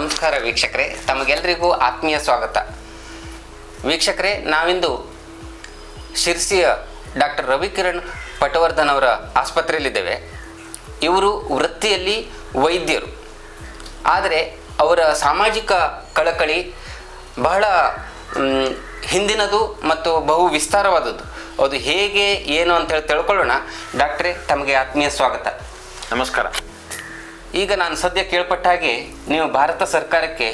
ನಮಸ್ಕಾರ ವೀಕ್ಷಕರೇ, ತಮಗೆಲ್ಲರಿಗೂ ಆತ್ಮೀಯ ಸ್ವಾಗತ. ವೀಕ್ಷಕರೇ, ನಾವಿಂದು ಶಿರ್ಸಿಯ ಡಾಕ್ಟರ್ ರವಿಕಿರಣ್ ಪಟವರ್ಧನ್ ಅವರ ಆಸ್ಪತ್ರೆಯಲ್ಲಿದ್ದೇವೆ. ಇವರು ವೃತ್ತಿಯಲ್ಲಿ ವೈದ್ಯರು, ಆದರೆ ಅವರ ಸಾಮಾಜಿಕ ಕಳಕಳಿ ಬಹಳ ಹಿಂದಿನದು ಮತ್ತು ಬಹು ವಿಸ್ತಾರವಾದದ್ದು. ಅದು ಹೇಗೆ ಏನು ಅಂತೇಳಿ ತಿಳ್ಕೊಳ್ಳೋಣ. ಡಾಕ್ಟ್ರೇ, ತಮಗೆ ಆತ್ಮೀಯ ಸ್ವಾಗತ. ನಮಸ್ಕಾರ. ಈಗ ನಾನು ಸದ್ಯ ಕೇಳ್ಪಟ್ಟ ಹಾಗೆ ನೀವು ಭಾರತ ಸರ್ಕಾರಕ್ಕೆ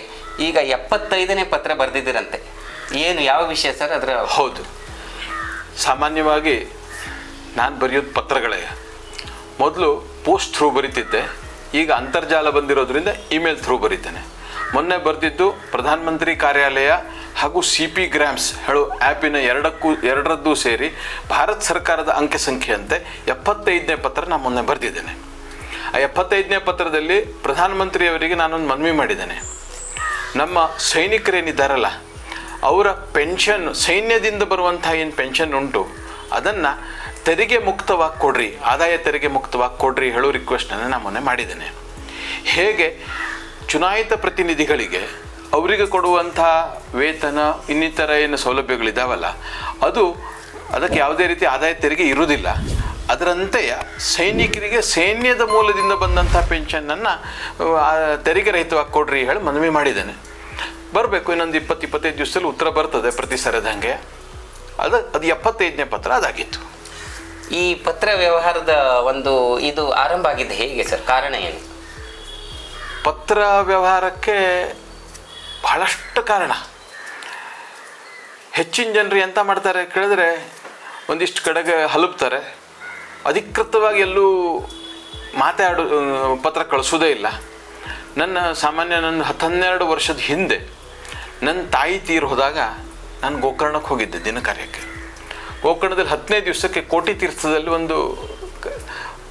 ಈಗ 75ನೇ ಪತ್ರ ಬರೆದಿದ್ದೀರಂತೆ. ಏನು, ಯಾವ ವಿಷಯ ಸರ್ ಅದರ? ಹೌದು, ಸಾಮಾನ್ಯವಾಗಿ ನಾನು ಬರೆಯೋದು ಪತ್ರಗಳೇ. ಮೊದಲು ಪೋಸ್ಟ್ ಥ್ರೂ ಬರೀತಿದ್ದೆ, ಈಗ ಅಂತರ್ಜಾಲ ಬಂದಿರೋದ್ರಿಂದ ಇಮೇಲ್ ಥ್ರೂ ಬರೀತೇನೆ. ಮೊನ್ನೆ ಬರೆದಿದ್ದು ಪ್ರಧಾನಮಂತ್ರಿ ಕಾರ್ಯಾಲಯ ಹಾಗೂ CP ಗ್ರಾಮ್ಸ್ ಹೇಳೋ ಆ್ಯಪಿನ ಎರಡರದ್ದು ಸೇರಿ ಭಾರತ ಸರ್ಕಾರದ ಅಂಕೆ ಸಂಖ್ಯೆಯಂತೆ 75ನೇ ಪತ್ರ ನಾನು ಮೊನ್ನೆ ಬರೆದಿದ್ದೇನೆ. ಆ 75ನೇ ಪತ್ರದಲ್ಲಿ ಪ್ರಧಾನಮಂತ್ರಿಯವರಿಗೆ ನಾನೊಂದು ಮನವಿ ಮಾಡಿದ್ದೇನೆ. ನಮ್ಮ ಸೈನಿಕರೇನಿದ್ದಾರಲ್ಲ, ಅವರ ಪೆನ್ಷನ್, ಸೈನ್ಯದಿಂದ ಬರುವಂಥ ಏನು ಪೆನ್ಷನ್ ಉಂಟು, ಅದನ್ನು ತೆರಿಗೆ ಮುಕ್ತವಾಗಿ ಕೊಡ್ರಿ, ಆದಾಯ ತೆರಿಗೆ ಮುಕ್ತವಾಗಿ ಕೊಡ್ರಿ ಹೇಳೋ ರಿಕ್ವೆಸ್ಟನ್ನು ನಾನು ಮೊನ್ನೆ ಮಾಡಿದ್ದೇನೆ. ಹೇಗೆ ಚುನಾಯಿತ ಪ್ರತಿನಿಧಿಗಳಿಗೆ ಅವರಿಗೆ ಕೊಡುವಂಥ ವೇತನ ಇನ್ನಿತರ ಏನು ಸೌಲಭ್ಯಗಳಿದ್ದಾವಲ್ಲ, ಅದಕ್ಕೆ ಯಾವುದೇ ರೀತಿ ಆದಾಯ ತೆರಿಗೆ ಇರುವುದಿಲ್ಲ. ಅದರಂತೆಯೇ ಸೈನಿಕರಿಗೆ ಸೈನ್ಯದ ಮೂಲದಿಂದ ಬಂದಂಥ ಪೆನ್ಷನನ್ನು ತೆರಿಗೆ ರಹಿತವಾಗಿ ಕೊಡ್ರಿ ಹೇಳಿ ಮನವಿ ಮಾಡಿದ್ದೇನೆ. ಬರಬೇಕು, ಇನ್ನೊಂದು 20-25 ದಿವಸದಲ್ಲಿ ಉತ್ತರ ಬರ್ತದೆ ಪ್ರತಿ ಸರದಂಗೆ. ಅದು 75ನೇ ಪತ್ರ ಅದಾಗಿತ್ತು. ಈ ಪತ್ರ ವ್ಯವಹಾರದ ಇದು ಆರಂಭ ಆಗಿದ್ದು ಹೇಗೆ ಸರ್? ಕಾರಣ ಏನು? ಪತ್ರ ವ್ಯವಹಾರಕ್ಕೆ ಬಹಳಷ್ಟು ಕಾರಣ. ಹೆಚ್ಚಿನ ಜನರು ಎಂತ ಮಾಡ್ತಾರೆ ಕೇಳಿದ್ರೆ, ಒಂದಿಷ್ಟು ಕಡೆಗೆ ಹಲುಬ್ತಾರೆ, ಅಧಿಕೃತವಾಗಿ ಎಲ್ಲೂ ಪತ್ರ ಕಳಿಸೋದೇ ಇಲ್ಲ. ನನ್ನ 10-12 ವರ್ಷದ ಹಿಂದೆ ನನ್ನ ತಾಯಿ ತೀರು ಹೋದಾಗ ನಾನು ಗೋಕರ್ಣಕ್ಕೆ ಹೋಗಿದ್ದೆ ದಿನ ಕಾರ್ಯಕ್ಕೆ. ಗೋಕರ್ಣದಲ್ಲಿ 10ನೇ ದಿವಸಕ್ಕೆ ಕೋಟಿ ತೀರ್ಥದಲ್ಲಿ ಒಂದು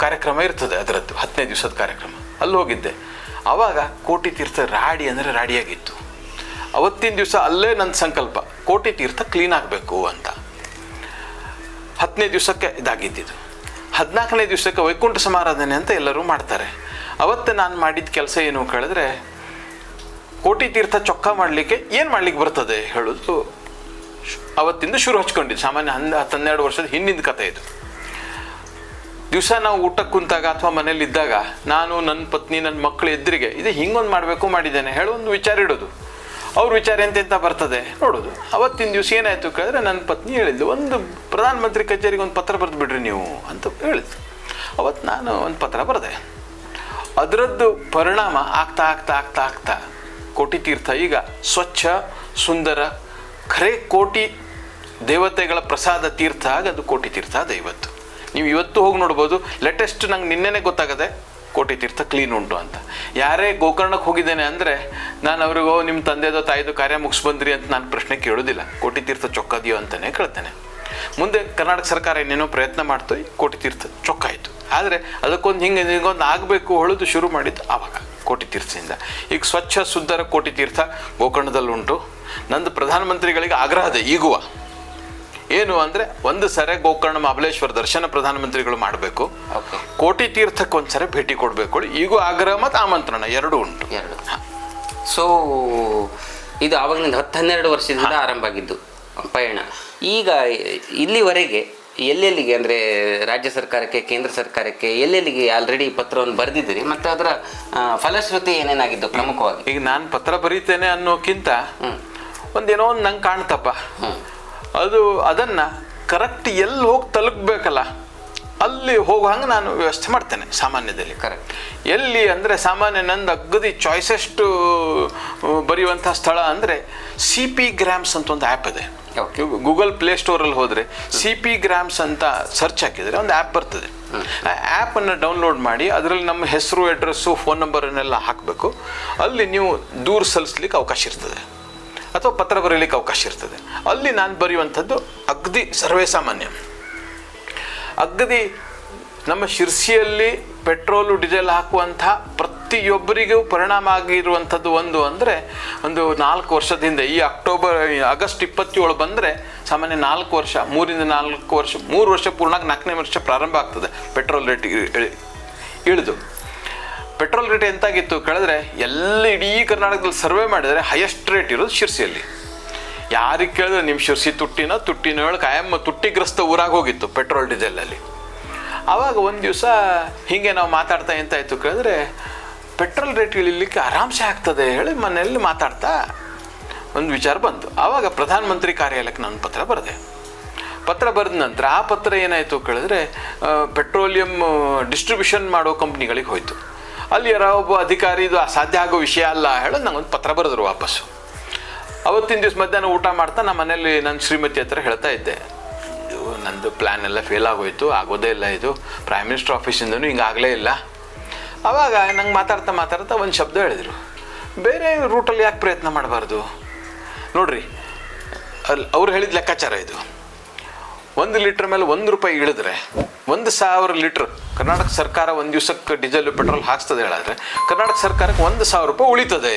ಕಾರ್ಯಕ್ರಮ ಇರ್ತದೆ, ಅದರದ್ದು 10ನೇ ದಿವಸದ ಕಾರ್ಯಕ್ರಮ. ಅಲ್ಲಿ ಹೋಗಿದ್ದೆ. ಆವಾಗ ಕೋಟಿ ತೀರ್ಥ ರಾಡಿ ಅಂದರೆ ರಾಡಿಯಾಗಿತ್ತು. ಅವತ್ತಿನ ದಿವಸ ಅಲ್ಲೇ ನನ್ನ ಸಂಕಲ್ಪ, ಕೋಟಿ ತೀರ್ಥ ಕ್ಲೀನ್ ಆಗಬೇಕು ಅಂತ. 10ನೇ ದಿವಸಕ್ಕೆ ಇದಾಗಿದ್ದಿದ್ದು. 14ನೇ ದಿವಸಕ್ಕೆ ವೈಕುಂಠ ಸಮಾರಾಧನೆ ಅಂತ ಎಲ್ಲರೂ ಮಾಡ್ತಾರೆ. ಅವತ್ತು ನಾನು ಮಾಡಿದ ಕೆಲಸ ಏನು ಕೇಳಿದ್ರೆ, ಕೋಟಿ ತೀರ್ಥ ಚೊಕ್ಕ ಮಾಡಲಿಕ್ಕೆ ಏನು ಮಾಡ್ಲಿಕ್ಕೆ ಬರ್ತದೆ ಹೇಳೋದು ಅವತ್ತಿಂದ ಶುರು ಹಚ್ಕೊಂಡಿದ್ದು. ಸಾಮಾನ್ಯ 10-12 ವರ್ಷದ ಹಿಂದಿನ ಕಥೆ ಇದು. ದಿವಸ ನಾವು ಊಟಕ್ಕೆ ಕುಂತಾಗ ಅಥವಾ ಮನೇಲಿದ್ದಾಗ ನಾನು, ನನ್ನ ಪತ್ನಿ, ನನ್ನ ಮಕ್ಕಳ ಎದುರಿಗೆ ಇದು ಹಿಂಗೊಂದು ಮಾಡಬೇಕು ಮಾಡಿದ್ದೇನೆ ಹೇಳೋ ಒಂದು ವಿಚಾರ ಇಡೋದು. ಅವ್ರ ವಿಚಾರ ಎಂತೆಂತ ಬರ್ತದೆ ನೋಡೋದು. ಅವತ್ತಿನ ದಿವಸ ಏನಾಯಿತು ಕೇಳಿದ್ರೆ, ನನ್ನ ಪತ್ನಿ ಹೇಳಿದ್ಲು, ಒಂದು ಪ್ರಧಾನಮಂತ್ರಿ ಕಚೇರಿಗೆ ಒಂದು ಪತ್ರ ಬರೆದು ಬಿಡ್ರಿ ನೀವು ಅಂತ ಹೇಳಿದ್ಲು. ಅವತ್ತು ನಾನು ಒಂದು ಪತ್ರ ಬರೆದೆ. ಅದರದ್ದು ಪರಿಣಾಮ ಆಗ್ತಾ ಆಗ್ತಾ ಆಗ್ತಾ ಆಗ್ತಾ ಕೋಟಿ ತೀರ್ಥ ಈಗ ಸ್ವಚ್ಛ, ಸುಂದರ, ಖರೆ ಕೋಟಿ ದೇವತೆಗಳ ಪ್ರಸಾದ ತೀರ್ಥ ಆಗ ಅದು ಕೋಟಿ ತೀರ್ಥ ಅದ. ಇವತ್ತು ನೀವು ಇವತ್ತು ಹೋಗಿ ನೋಡ್ಬೋದು. ಲೇಟೆಸ್ಟ್ ನಂಗೆ ನಿನ್ನೆನೇ ಗೊತ್ತಾಗದೆ ಕೋಟಿ ತೀರ್ಥ ಕ್ಲೀನ್ ಉಂಟು ಅಂತ. ಯಾರೇ ಗೋಕರ್ಣಕ್ಕೆ ಹೋಗಿದ್ದೇನೆ ಅಂದರೆ ನಾನು ಅವ್ರಿಗೋ ನಿಮ್ಮ ತಂದೆದೋ ತಾಯಿದೋ ಕಾರ್ಯ ಮುಗಿಸ್ಬಂದ್ರಿ ಅಂತ ನಾನು ಪ್ರಶ್ನೆ ಕೇಳೋದಿಲ್ಲ. ಕೋಟಿ ತೀರ್ಥ ಚೊಕ್ಕದಿಯೋ ಅಂತಲೇ ಕೇಳ್ತೇನೆ. ಮುಂದೆ ಕರ್ನಾಟಕ ಸರ್ಕಾರ ಏನೇನೋ ಪ್ರಯತ್ನ ಮಾಡ್ತು, ಕೋಟಿ ತೀರ್ಥ ಚೊಕ್ಕಾಯಿತು. ಆದರೆ ಅದಕ್ಕೊಂದು ಹಿಂಗೊಂದು ಆಗಬೇಕು ಹೇಳೋದು ಶುರು ಮಾಡಿದ್ದು ಆವಾಗ ಕೋಟಿ ತೀರ್ಥದಿಂದ. ಈಗ ಸ್ವಚ್ಛ ಸುಂದರ ಕೋಟಿ ತೀರ್ಥ ಗೋಕರ್ಣದಲ್ಲುಂಟು. ನಂದು ಪ್ರಧಾನಮಂತ್ರಿಗಳಿಗೆ ಆಗ್ರಹ ಇದೆ ಈಗುವ. ಏನು ಅಂದರೆ, ಒಂದು ಸರಿ ಗೋಕರ್ಣ ಮಹಾಬಲೇಶ್ವರ ದರ್ಶನ ಪ್ರಧಾನಮಂತ್ರಿಗಳು ಮಾಡಬೇಕು, ಕೋಟಿ ತೀರ್ಥಕ್ಕೆ ಒಂದು ಸರಿ ಭೇಟಿ ಕೊಡಬೇಕು. ಈಗೂ ಆಗ್ರಹ ಮತ್ತು ಆಮಂತ್ರಣ ಎರಡೂ ಉಂಟು. ಸೊ ಇದು ಆವಾಗಿನಿಂದ 10-12 ವರ್ಷದಿಂದ ಆರಂಭ ಆಗಿದ್ದು ಪಯಣ. ಈಗ ಇಲ್ಲಿವರೆಗೆ ಎಲ್ಲೆಲ್ಲಿಗೆ ಅಂದರೆ ರಾಜ್ಯ ಸರ್ಕಾರಕ್ಕೆ, ಕೇಂದ್ರ ಸರ್ಕಾರಕ್ಕೆ ಎಲ್ಲೆಲ್ಲಿಗೆ ಆಲ್ರೆಡಿ ಪತ್ರವನ್ನು ಬರೆದಿದ್ದೀರಿ ಮತ್ತು ಅದರ ಫಲಶ್ರುತಿ ಏನೇನಾಗಿದ್ದು ಪ್ರಮುಖವಾಗಿ? ಈಗ ನಾನು ಪತ್ರ ಬರೀತೇನೆ ಅನ್ನೋಕ್ಕಿಂತ ಒಂದೇನೋ ಒಂದು ನಂಗೆ ಕಾಣ್ತಪ್ಪ, ಅದನ್ನು ಕರೆಕ್ಟ್ ಎಲ್ಲಿ ಹೋಗಿ ತಲುಪಬೇಕಲ್ಲ ಅಲ್ಲಿ ಹೋಗೋ ಹಂಗೆ ನಾನು ವ್ಯವಸ್ಥೆ ಮಾಡ್ತೇನೆ ಸಾಮಾನ್ಯದಲ್ಲಿ. ಕರೆಕ್ಟ್ ಎಲ್ಲಿ ಅಂದರೆ, ಸಾಮಾನ್ಯ ನಂದು ಅಗದಿ ಚಾಯ್ಸೆಸ್ಟ್ ಬರೆಯುವಂಥ ಸ್ಥಳ ಅಂದರೆ CP ಗ್ರಾಮ್ಸ್ ಅಂತ ಒಂದು ಆ್ಯಪ್ ಇದೆ. ಗೂಗಲ್ ಪ್ಲೇಸ್ಟೋರಲ್ಲಿ ಹೋದರೆ CP ಗ್ರಾಮ್ಸ್ ಅಂತ ಸರ್ಚ್ ಹಾಕಿದರೆ ಒಂದು ಆ್ಯಪ್ ಬರ್ತದೆ. ಆ ಆ್ಯಪನ್ನು ಡೌನ್ಲೋಡ್ ಮಾಡಿ ಅದರಲ್ಲಿ ನಮ್ಮ ಹೆಸರು, ಅಡ್ರೆಸ್ಸು, ಫೋನ್ ನಂಬರನ್ನೆಲ್ಲ ಹಾಕಬೇಕು. ಅಲ್ಲಿ ನೀವು ದೂರ ಸಲ್ಲಿಸ್ಲಿಕ್ಕೆ ಅವಕಾಶ ಇರ್ತದೆ ಅಥವಾ ಪತ್ರ ಬರೀಲಿಕ್ಕೆ ಅವಕಾಶ ಇರ್ತದೆ. ಅಲ್ಲಿ ನಾನು ಬರೆಯುವಂಥದ್ದು ಅಗದಿ ಸರ್ವೇ ಸಾಮಾನ್ಯ. ಅಗದಿ ನಮ್ಮ ಶಿರ್ಸಿಯಲ್ಲಿ ಪೆಟ್ರೋಲು ಡೀಸೆಲ್ ಹಾಕುವಂಥ ಪ್ರತಿಯೊಬ್ಬರಿಗೂ ಪರಿಣಾಮ ಆಗಿರುವಂಥದ್ದು ಒಂದು 4 ವರ್ಷದ ಹಿಂದೆ, ಈ ಆಗಸ್ಟ್ 27 ಬಂದರೆ ಸಾಮಾನ್ಯ 4 ವರ್ಷ, 3 ವರ್ಷ 3 ವರ್ಷ ಪೂರ್ಣ 4ನೇ ವರ್ಷ ಪ್ರಾರಂಭ ಆಗ್ತದೆ ಪೆಟ್ರೋಲ್ ರೇಟ್ ಇಳಿದು. ಪೆಟ್ರೋಲ್ ರೇಟ್ ಎಂತಾಗಿತ್ತು ಕೇಳಿದ್ರೆ ಎಲ್ಲ ಇಡೀ ಕರ್ನಾಟಕದಲ್ಲಿ ಸರ್ವೆ ಮಾಡಿದರೆ ಹೈಯೆಸ್ಟ್ ರೇಟ್ ಇರೋದು ಶಿರ್ಸಿಯಲ್ಲಿ. ಯಾರಿಗೆ ಕೇಳಿದ್ರೆ ನಿಮ್ಮ ಶಿರ್ಸಿ ತುಟ್ಟಿನೋ ಹೇಳಿ ಕಾಯಮ್ಮ ತುಟ್ಟಿಗ್ರಸ್ತ ಊರಾಗ ಹೋಗಿತ್ತು ಪೆಟ್ರೋಲ್ ಡೀಸೆಲಲ್ಲಿ. ಆವಾಗ ಒಂದು ದಿವಸ ಹೀಗೆ ನಾವು ಮಾತಾಡ್ತಾ ಎಂತಾಯಿತು ಕೇಳಿದ್ರೆ ಪೆಟ್ರೋಲ್ ರೇಟ್ ಇಳಿಲಿಕ್ಕೆ ಆರಾಮ್ಸೆ ಆಗ್ತದೆ ಹೇಳಿ ಮನೆಯಲ್ಲಿ ಮಾತಾಡ್ತಾ ಒಂದು ವಿಚಾರ ಬಂತು. ಆವಾಗ ಪ್ರಧಾನಮಂತ್ರಿ ಕಾರ್ಯಾಲಯಕ್ಕೆ ನಾನು ಪತ್ರ ಬರೆದ ನಂತರ ಆ ಪತ್ರ ಏನಾಯಿತು ಕೇಳಿದ್ರೆ ಪೆಟ್ರೋಲಿಯಂ ಡಿಸ್ಟ್ರಿಬ್ಯೂಷನ್ ಮಾಡೋ ಕಂಪ್ನಿಗಳಿಗೆ ಹೋಯಿತು. ಅಲ್ಲಿ ಯಾರೋ ಒಬ್ಬ ಅಧಿಕಾರಿ ಇದು ಅಸಾಧ್ಯ ಆಗೋ ವಿಷಯ ಅಲ್ಲ ಹೇಳೋದು ನಂಗೊಂದು ಪತ್ರ ಬರೆದ್ರು ವಾಪಸ್ಸು. ಅವತ್ತಿನ ದಿವಸ ಮಧ್ಯಾಹ್ನ ಊಟ ಮಾಡ್ತಾ ನಮ್ಮ ಮನೇಲಿ ನನ್ನ ಶ್ರೀಮತಿ ಹತ್ರ ಹೇಳ್ತಾ ಇದ್ದೆ, ಇದು ನಂದು ಪ್ಲ್ಯಾನ್ ಎಲ್ಲ ಫೇಲ್ ಆಗೋಯ್ತು, ಆಗೋದೇ ಇಲ್ಲ, ಇದು ಪ್ರೈಮ್ ಮಿನಿಸ್ಟರ್ ಆಫೀಸಿಂದನೂ ಹಿಂಗೆ ಆಗಲೇ ಇಲ್ಲ. ಆವಾಗ ನಂಗೆ ಮಾತಾಡ್ತಾ ಒಂದು ಶಬ್ದ ಹೇಳಿದರು, ಬೇರೆ ರೂಟಲ್ಲಿ ಯಾಕೆ ಪ್ರಯತ್ನ ಮಾಡಬಾರ್ದು? ನೋಡ್ರಿ, ಅವ್ರು ಹೇಳಿದ ಲೆಕ್ಕಾಚಾರ ಇದು. 1 ಲೀಟ್ರ್ ಮೇಲೆ 1 ರೂಪಾಯಿ ಇಳಿದ್ರೆ 1,000 ಲೀಟ್ರ್ ಕರ್ನಾಟಕ ಸರ್ಕಾರ ಒಂದು ದಿವಸಕ್ಕೆ ಡೀಸೆಲ್ ಪೆಟ್ರೋಲ್ ಹಾಕ್ಸ್ತದೆ ಹೇಳಿದ್ರೆ ಕರ್ನಾಟಕ ಸರ್ಕಾರಕ್ಕೆ 1,000 ರೂಪಾಯಿ ಉಳಿತದೆ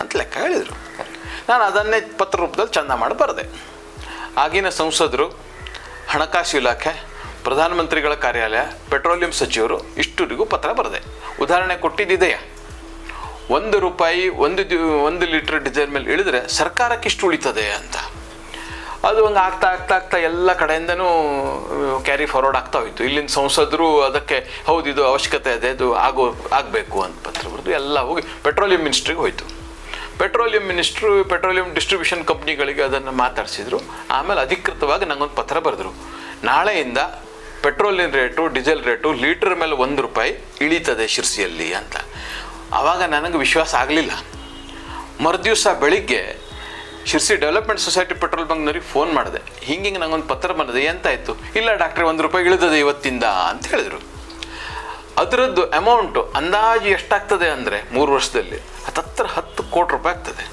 ಅಂತ ಲೆಕ್ಕ ಹೇಳಿದರು. ನಾನು ಅದನ್ನೇ ಪತ್ರ ರೂಪದಲ್ಲಿ ಚಂದ ಮಾಡಿ ಬರೆದೆ. ಆಗಿನ ಸಂಸದರು, ಹಣಕಾಸು ಇಲಾಖೆ, ಪ್ರಧಾನಮಂತ್ರಿಗಳ ಕಾರ್ಯಾಲಯ, ಪೆಟ್ರೋಲಿಯಂ ಸಚಿವರು ಇಷ್ಟರಿಗೂ ಪತ್ರ ಬರೆದೆ. ಉದಾಹರಣೆ ಕೊಟ್ಟಿದ್ದೆಯಾ, 1 ರೂಪಾಯಿ 1 ಲೀಟ್ರ್ ಡೀಸೆಲ್ ಮೇಲೆ ಇಳಿದ್ರೆ ಸರ್ಕಾರಕ್ಕೆ ಇಷ್ಟು ಉಳಿತದೆ ಅಂತ. ಅದು ಹಂಗೆ ಆಗ್ತಾ ಎಲ್ಲ ಕಡೆಯಿಂದನೂ ಕ್ಯಾರಿ ಫಾರ್ವರ್ಡ್ ಆಗ್ತಾ ಹೋಯಿತು. ಇಲ್ಲಿನ ಸಂಸದರು ಅದಕ್ಕೆ ಹೌದು ಇದು ಅವಶ್ಯಕತೆ ಇದೆ, ಇದು ಆಗಬೇಕು ಅಂತ ಪತ್ರ ಬರೆದು ಎಲ್ಲ ಹೋಗಿ ಪೆಟ್ರೋಲಿಯಂ ಮಿನಿಸ್ಟ್ರಿಗೆ ಹೋಯಿತು. ಪೆಟ್ರೋಲಿಯಂ ಮಿನಿಸ್ಟ್ರು ಪೆಟ್ರೋಲಿಯಂ ಡಿಸ್ಟ್ರಿಬ್ಯೂಷನ್ ಕಂಪ್ನಿಗಳಿಗೆ ಅದನ್ನು ಮಾತಾಡಿಸಿದ್ರು. ಆಮೇಲೆ ಅಧಿಕೃತವಾಗಿ ನಂಗೊಂದು ಪತ್ರ ಬರೆದ್ರು, ನಾಳೆಯಿಂದ ಪೆಟ್ರೋಲಿನ ರೇಟು ಡೀಸೆಲ್ ರೇಟು ಲೀಟ್ರ್ ಮೇಲೆ 1 ರೂಪಾಯಿ ಇಳೀತದೆ ಶಿರ್ಸಿಯಲ್ಲಿ ಅಂತ. ಆವಾಗ ನನಗೆ ವಿಶ್ವಾಸ ಆಗಲಿಲ್ಲ. ಮರುದಿವಸ ಬೆಳಿಗ್ಗೆ ಶಿರ್ಸಿ ಡೆವಲಪ್ಮೆಂಟ್ ಸೊಸೈಟಿ ಪೆಟ್ರೋಲ್ ಬಂಕ್ನವ್ರಿಗೆ ಫೋನ್ ಮಾಡಿದೆ, ಹಿಂಗೆ ನಂಗೊಂದು ಪತ್ರ ಬಂದಿದೆ, ಎಂತಾಯಿತು? ಇಲ್ಲ ಡಾಕ್ಟ್ರೆ 1 ರೂಪಾಯಿ ಇಳಿದದೆ ಇವತ್ತಿಂದ ಅಂತ ಹೇಳಿದರು. ಅದರದ್ದು ಅಮೌಂಟು ಅಂದಾಜು ಎಷ್ಟಾಗ್ತದೆ ಅಂದರೆ 3 ವರ್ಷದಲ್ಲಿ 10 ಕೋಟಿ ರೂಪಾಯಿ ಆಗ್ತದೆ.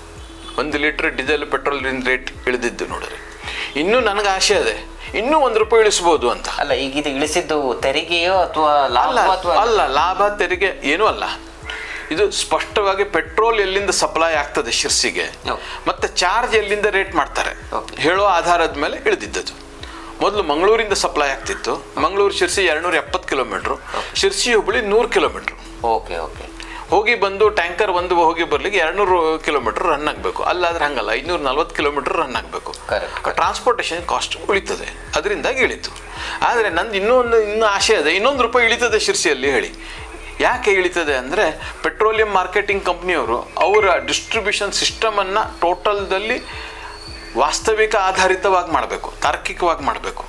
1 ಲೀಟ್ರ್ ಡೀಸೆಲ್ ಪೆಟ್ರೋಲಿನ ರೇಟ್ ಇಳಿದಿದ್ದು ನೋಡಿರಿ. ಇನ್ನೂ ನನಗೆ ಆಸೆ ಇದೆ, ಇನ್ನೂ 1 ರೂಪಾಯಿ ಇಳಿಸ್ಬೋದು ಅಂತ. ಅಲ್ಲ, ಈಗ ಇದು ಇಳಿಸಿದ್ದು ತೆರಿಗೆಯೋ ಅಥವಾ ಅಲ್ಲ, ಲಾಭ ತೆರಿಗೆ ಏನೂ ಅಲ್ಲ. ಇದು ಸ್ಪಷ್ಟವಾಗಿ ಪೆಟ್ರೋಲ್ ಎಲ್ಲಿಂದ ಸಪ್ಲೈ ಆಗ್ತದೆ ಶಿರ್ಸಿಗೆ ಮತ್ತೆ ಚಾರ್ಜ್ ಎಲ್ಲಿಂದ ರೇಟ್ ಮಾಡ್ತಾರೆ ಹೇಳೋ ಆಧಾರದ ಮೇಲೆ ಇಳಿದಿದ್ದದು. ಮೊದಲು ಮಂಗಳೂರಿಂದ ಸಪ್ಲೈ ಆಗ್ತಿತ್ತು. Mangaluru Sirsi 270 kilometre, Sirsi Hubballi 100 kilometre. ಹೋಗಿ ಬಂದು ಟ್ಯಾಂಕರ್ ಒಂದು ಹೋಗಿ ಬರ್ಲಿಕ್ಕೆ 200 ಕಿಲೋಮೀಟರ್ ರನ್ ಆಗಬೇಕು. ಅಲ್ಲಾದ್ರೆ ಹಂಗಲ್ಲ, 540 ಕಿಲೋಮೀಟರ್ ರನ್ ಆಗಬೇಕು. ಟ್ರಾನ್ಸ್ಪೋರ್ಟೇಷನ್ ಕಾಸ್ಟ್ ಉಳಿತದೆ, ಅದರಿಂದಾಗಿ ಇಳಿತು. ಆದರೆ ನಂದು ಇನ್ನೂ ಆಸೆ ಇದೆ, 1 ರೂಪಾಯಿ ಇಳಿತದೆ ಶಿರ್ಸಿಯಲ್ಲಿ ಹೇಳಿ. ಯಾಕೆ ಇಳಿತದೆ ಅಂದರೆ ಪೆಟ್ರೋಲಿಯಂ ಮಾರ್ಕೆಟಿಂಗ್ ಕಂಪ್ನಿಯವರು ಅವರ ಡಿಸ್ಟ್ರಿಬ್ಯೂಷನ್ ಸಿಸ್ಟಮನ್ನು ಟೋಟಲ್ದಲ್ಲಿ ವಾಸ್ತವಿಕ ಆಧಾರಿತವಾಗಿ ಮಾಡಬೇಕು, ತಾರ್ಕಿಕವಾಗಿ ಮಾಡಬೇಕು.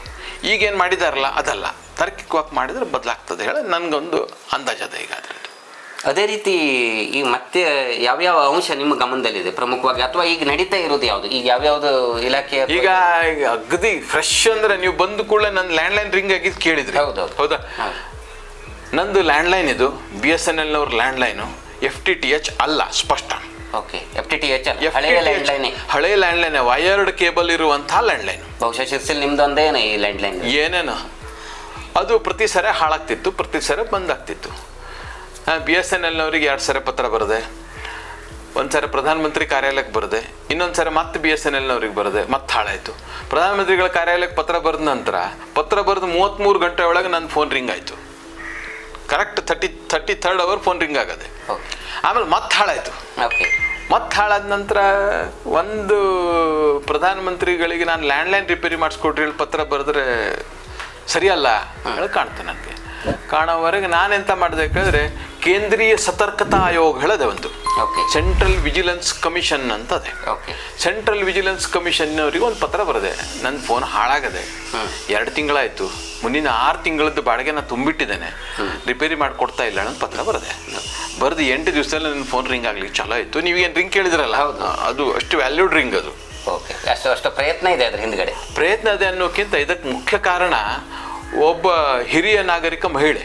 ಈಗೇನು ಮಾಡಿದಾರಲ್ಲ ಅದಲ್ಲ, ತಾರ್ಕಿಕವಾಗಿ ಮಾಡಿದರೆ ಬದಲಾಗ್ತದೆ ಹೇಳಿ ನನಗೊಂದು ಅಂದಾಜದ. ಈಗ ಅದೇ ರೀತಿ ಈಗ ಮತ್ತೆ ಯಾವ್ಯಾವ ಅಂಶ ನಿಮ್ಮ ಗಮನದಲ್ಲಿದೆ ಪ್ರಮುಖವಾಗಿ, ಅಥವಾ ಈಗ ನಡೀತಾ ಇರೋದು ಯಾವುದು? ಈಗ ಯಾವ್ಯಾವ್ದು ಇಲಾಖೆ ಈಗ ಅಗದಿ ಫ್ರೆಶ್ ಅಂದರೆ ನೀವು ಬಂದು ಕೂಡಲೇ ನನ್ನ ಲ್ಯಾಂಡ್ಲೈನ್ ರಿಂಗ್ ಆಗಿದ್ದು ಕೇಳಿದ್ರಿ. ಹೌದಾ? ನಂದು ಲ್ಯಾಂಡ್ಲೈನ್ ಇದು BSNL ನವ್ರ ಲ್ಯಾಂಡ್ಲೈನು, FTTH ಅಲ್ಲ, ಸ್ಪಷ್ಟ. FTTH ಹಳೆಯ ಲ್ಯಾಂಡ್ಲೈನ್, ವಯರ್ಡ್ ಕೇಬಲ್ ಇರುವಂತಹ ಲ್ಯಾಂಡ್ಲೈನ್. ಬಹುಶಃ ಶಿರ್ಸಿಲ್ ನಿಮ್ದೊಂದೇನೆ ಈ ಲ್ಯಾಂಡ್ಲೈನ್ ಏನೇನು ಅದು ಪ್ರತಿ ಸರಿ ಹಾಳಾಗ್ತಿತ್ತು, ಪ್ರತಿ ಸರಿ ಬಂದಾಗ್ತಿತ್ತು. BSNLನವ್ರಿಗೆ 2 ಸರಿ ಪತ್ರ ಬರೆದೆ. ಒಂದು ಸರಿ ಪ್ರಧಾನಮಂತ್ರಿ ಕಾರ್ಯಾಲಯಕ್ಕೆ ಬರೆದೆ, ಇನ್ನೊಂದು ಸರಿ ಮತ್ತೆ BSNLನವ್ರಿಗೆ ಬರೆದೆ, ಮತ್ತೆ ಹಾಳಾಯಿತು. ಪ್ರಧಾನಮಂತ್ರಿಗಳ ಕಾರ್ಯಾಲಯಕ್ಕೆ ಪತ್ರ ಬರೆದ ನಂತರ ಪತ್ರ ಬರೆದು 33 ಗಂಟೆ ಒಳಗೆ ನನ್ನ ಫೋನ್ ರಿಂಗ್ ಆಯಿತು. Correct 33rd hour phone ring ಆಗದೆ. ಆಮೇಲೆ ಮತ್ತೆ ಹಾಳಾಯಿತು. ಮತ್ತೆ ಹಾಳಾದ ನಂತರ ಒಂದು ಪ್ರಧಾನಮಂತ್ರಿಗಳಿಗೆ ನಾನು ಲ್ಯಾಂಡ್ಲೈನ್ ರಿಪೇರಿ ಮಾಡಿಸ್ಕೊಟ್ರಿ ಹೇಳಿ ಪತ್ರ ಬರೆದ್ರೆ ಸರಿಯಲ್ಲ ಹೇಳಿ ಕಾಣ್ತು. ನನಗೆ ಕಾಣೋವರೆಗೆ ನಾನೆಂತ ಮಾಡಿದೆ ಕೇಳಿದ್ರೆ ಕೇಂದ್ರೀಯ ಸತರ್ಕತಾ ಆಯೋಗ ಹೇಳದೆ ಒಂದು, ಸೆಂಟ್ರಲ್ ವಿಜಿಲೆನ್ಸ್ ಕಮಿಷನ್ ಅಂತ ಅದೇ. ಸೆಂಟ್ರಲ್ ವಿಜಿಲೆನ್ಸ್ ಕಮಿಷನ್ನವರಿಗೆ ಒಂದು ಪತ್ರ ಬರೆದೆ, ನನ್ನ ಫೋನ್ ಹಾಳಾಗದೆ, 2 ತಿಂಗಳಾಯಿತು, ಮುಂದಿನ 6 ತಿಂಗಳದ್ದು ಬಾಡಿಗೆ ನಾನು ತುಂಬಿಟ್ಟಿದ್ದೇನೆ, ರಿಪೇರಿ ಮಾಡಿಕೊಡ್ತಾ ಇಲ್ಲ ಅಂತ ಪತ್ರ ಬರೆದೆ. ಬರೆದು 8 ದಿವಸದಲ್ಲಿ ನನ್ನ ಫೋನ್ ರಿಂಗ್ ಆಗ್ಲಿಕ್ಕೆ ಚಲೋ ಆಯಿತು. ನೀವೇನು ರಿಂಗ್ ಕೇಳಿದ್ರಲ್ಲ, ಅದು ಅಷ್ಟು ವ್ಯಾಲ್ಯೂಡ್ ರಿಂಗ್ ಅದು. ಅಷ್ಟು ಪ್ರಯತ್ನ ಇದೆ ಅದ್ರ ಹಿಂದ್ಗಡೆ. ಪ್ರಯತ್ನ ಇದೆ ಅನ್ನೋಕ್ಕಿಂತ ಇದಕ್ಕೆ ಮುಖ್ಯ ಕಾರಣ ಒಬ್ಬ ಹಿರಿಯ ನಾಗರಿಕ ಮಹಿಳೆ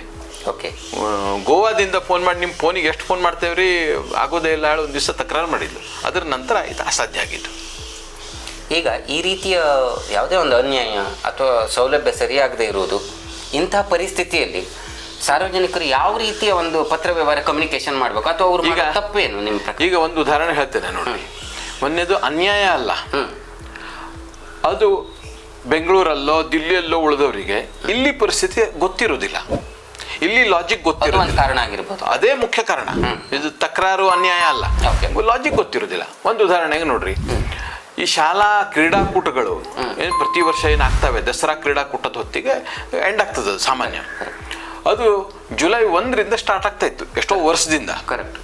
ಗೋವಾದಿಂದ ಫೋನ್ ಮಾಡಿ ನಿಮ್ಮ ಫೋನಿಗೆ ಎಷ್ಟು ಫೋನ್ ಮಾಡ್ತೇವ್ರಿ ಆಗೋದೇ ಇಲ್ಲ ಹೇಳಿ ಒಂದು ದಿವಸ ತಕರಾರು ಮಾಡಿದ್ಲು. ಅದರ ನಂತರ ಇದು ಅಸಾಧ್ಯ ಆಗಿತ್ತು. ಈಗ ಈ ರೀತಿಯ ಯಾವುದೇ ಒಂದು ಅನ್ಯಾಯ ಅಥವಾ ಸೌಲಭ್ಯ ಸರಿಯಾಗದೇ ಇರುವುದು, ಇಂತಹ ಪರಿಸ್ಥಿತಿಯಲ್ಲಿ ಸಾರ್ವಜನಿಕರು ಯಾವ ರೀತಿಯ ಒಂದು ಪತ್ರ ವ್ಯವಹಾರ ಕಮ್ಯುನಿಕೇಶನ್ ಮಾಡಬೇಕು, ಅಥವಾ ಅವ್ರು ಈಗ ತಪ್ಪೇನು ನಿಮ್ಮ ಪ್ರಕಾರ? ಈಗ ಒಂದು ಉದಾಹರಣೆ ಹೇಳ್ತೇನೆ ನೋಡಿ. ಮೊನ್ನೆದು ಅನ್ಯಾಯ ಅಲ್ಲ, ಅದು ಬೆಂಗಳೂರಲ್ಲೋ ದಿಲ್ಲಿಯಲ್ಲೋ ಉಳಿದವರಿಗೆ ಇಲ್ಲಿ ಪರಿಸ್ಥಿತಿ ಗೊತ್ತಿರೋದಿಲ್ಲ. ಇಲ್ಲಿ ಲಾಜಿಕ್ ಅದು ಗೊತ್ತಿರೋದಿಲ್ಲ. ಒಂದು ಕಾರಣ ಆಗಿರ್ಬೋದು. ಅದೇ ಮುಖ್ಯ ಕಾರಣ. ಇದು ತಕರಾರು ಅನ್ಯಾಯ ಅಲ್ಲ, Okay. ಲಾಜಿಕ್ ಗೊತ್ತಿರೋದಿಲ್ಲ. ಒಂದು ಉದಾಹರಣೆಗೆ ನೋಡ್ರಿ, ಈ ಶಾಲಾ ಕ್ರೀಡಾಕೂಟಗಳು ಏನು ಪ್ರತಿ ವರ್ಷ ಏನಾಗ್ತವೆ, ದಸರಾ ಕ್ರೀಡಾಕೂಟದ ಹೊತ್ತಿಗೆ ಎಂಡ್ ಆಗ್ತದೆ ಅದು ಸಾಮಾನ್ಯ. ಅದು ಜುಲೈ 1ರಿಂದ ಸ್ಟಾರ್ಟ್ ಆಗ್ತಾ ಇತ್ತು ಎಷ್ಟೋ ವರ್ಷದಿಂದ. ಕರೆಕ್ಟ್.